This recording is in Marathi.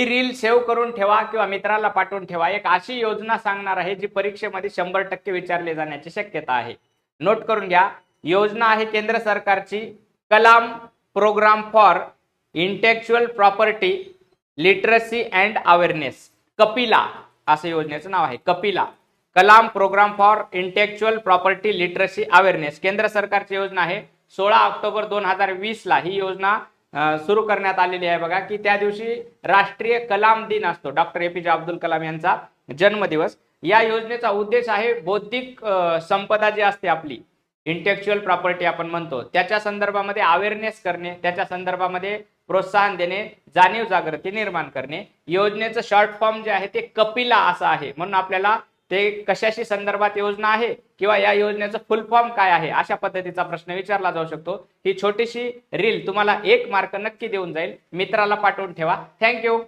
ही रील सेव्ह करून ठेवा किंवा मित्राला पाठवून ठेवा. एक अशी योजना सांगणार आहे जी परीक्षेमध्ये 100% विचारली जाण्याची शक्यता आहे. नोट करून घ्या. योजना आहे केंद्र सरकारची Kalam program for intellectual property literacy and awareness. Kapila असं योजनेचं नाव आहे. Kapila Kalam program for intellectual property literacy awareness. केंद्र सरकारची योजना आहे. 16 ऑक्टोबर 2020 ला ही योजना सुरू करण्यात आलेली आहे. बघा की त्या दिवशी राष्ट्रीय कलाम दिन असतो. डॉक्टर APJ अब्दुल कलाम यांचा जन्मदिवस. या योजनेचा उद्देश आहे बौद्धिक संपदा जी असते आपली इंटेलेक्चुअल प्रॉपर्टी आपण म्हणतो त्याच्या संदर्भामध्ये अवेअरनेस करणे, त्याच्या संदर्भामध्ये प्रोत्साहन देणे, जाणीव जागृती निर्माण करणे. योजनेचं शॉर्ट फॉर्म जे आहे ते कपिला असं आहे. म्हणून आपल्याला ते कशाशी संदर्भात योजना आहे किंवा या योजनेचं फुल फॉर्म काय आहे अशा पद्धतीचा प्रश्न विचारला जाऊ शकतो. ही छोटीशी रील तुम्हाला 1 मार्क नक्की देऊन जाईल. मित्राला पाठवून ठेवा. थँक्यू.